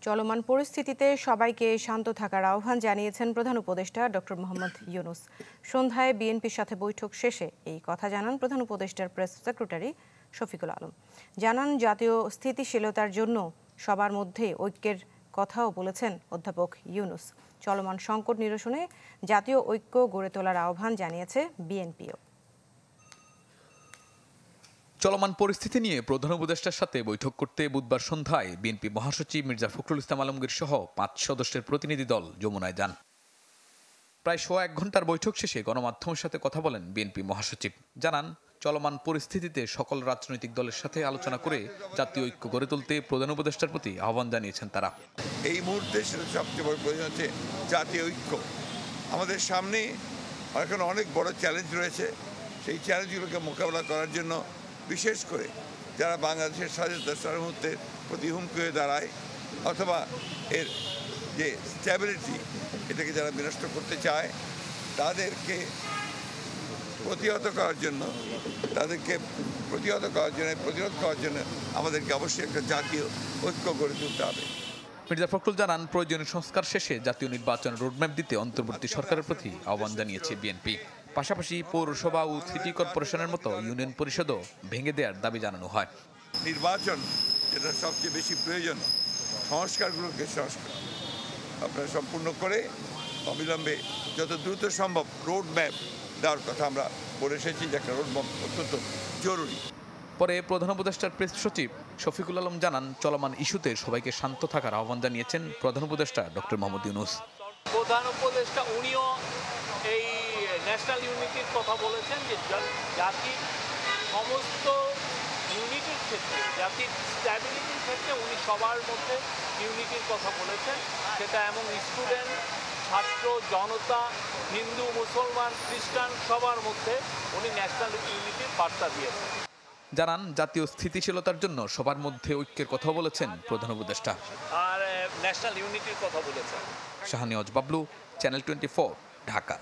চলমান পরিস্থিতিতে সবাইকে শান্ত থাকার আহ্বান জানিয়েছেন প্রধান উপদেষ্টা ডক্টর মোহাম্মদ ইউনূস। সন্ধ্যায় বিএনপির সাথে বৈঠক শেষে এই কথা জানান প্রধান উপদেষ্টার প্রেস সেক্রেটারি শফিকুল আলম। জানান, জাতীয় স্থিতিশীলতার জন্য সবার মধ্যে ঐক্যের কথাও বলেছেন অধ্যাপক ইউনূস। চলমান সংকট নিরসনে জাতীয় ঐক্য গড়ে তোলার আহ্বান জানিয়েছে বিএনপিও। চলমান পরিস্থিতি নিয়ে প্রধান উপদেষ্টার সাথে বৈঠক করতে বুধবার সন্ধ্যায় বিএনপি মহাসচিব মির্জা ফখরুল ইসলাম আলমগীর সহ ৫ সদস্যের প্রতিনিধি দল যমুনায় যান। প্রায় ১ ঘন্টার বৈঠক শেষে গণমাধ্যমের সাথে কথা বলেন বিএনপি মহাসচিব। জানান, চলমান পরিস্থিতিতে সকল রাজনৈতিক দলের সাথে আলোচনা করে জাতীয় ঐক্য গড়ে তুলতে প্রধান উপদেষ্টার প্রতি আহ্বান জানিয়েছেন তারা। এই মুহূর্তে সবচেয়ে বড় প্রয়োজন হচ্ছে জাতীয় ঐক্য। আমাদের সামনে এখন অনেক বড় চ্যালেঞ্জ রয়েছে। সেই চ্যালেঞ্জগুলোকে মোকাবেলা করার জন্য বিশেষ করে যারা বাংলাদেশের স্বাধীনতা সার্বভৌমত্বের প্রতি হুমকি হয়ে দাঁড়ায় অথবা এর যে স্ট্যাবিলিটি এটাকে যারা বিনষ্ট করতে চায় তাদেরকে প্রতিহত করার জন্য প্রতিরোধ করার জন্য আমাদেরকে অবশ্যই একটা জাতীয় ঐক্য গড়ে তুলতে হবে। মির্জা ফখরুল জানান, প্রয়োজনীয় সংস্কার শেষে জাতীয় নির্বাচনের রোডম্যাপ দিতে অন্তর্বর্তী সরকারের প্রতি আহ্বান জানিয়েছে বিএনপি। পাশাপাশি পৌরসভা ও সিটি কর্পোরেশনের মতো ইউনিয়ন পরিষদও ভেঙে দেওয়ার দাবি জানানো হয়। নির্বাচন যেটা সবচেয়ে বেশি প্রয়োজন, সংস্কারগুলোকে আপনারা সম্পূর্ণ করে অবিলম্বে যত দ্রুত সম্ভব রোডম্যাপ দেওয়ার কথা আমরা বলে এসেছি, যে একটা রোডম্যাপ অত্যন্ত জরুরি। পরে প্রধান উপদেষ্টার প্রেস সচিব শফিকুল আলম জানান, চলমান ইস্যুতে সবাইকে শান্ত থাকার আহ্বান জানিয়েছেন প্রধান উপদেষ্টা ডক্টর মোহাম্মদ ইউনূস। প্রধান উপদেষ্টা উনিও এই ন্যাশনাল ইউনিটির কথা বলেছেন, যে জাতির সমস্ত ইউনিটির ক্ষেত্রে, জাতির স্ট্যাবিলিটির ক্ষেত্রে উনি সবার মধ্যে ইউনিটির কথা বলেছেন। সেটা এমন স্টুডেন্ট, ছাত্র, জনতা, হিন্দু, মুসলমান, খ্রিস্টান সবার মধ্যে উনি ন্যাশনাল ইউনিটির বার্তা দিয়েছেন। জানান, জাতীয় স্থিতিশীলতার জন্য সবার মধ্যে ঐক্যের কথা বলেছেন প্রধান উপদেষ্টা আর ন্যাশনাল ইউনিটির কথা বলেছেন। শাহনিয়াজ বাবলু, চ্যানেল 24, ঢাকা।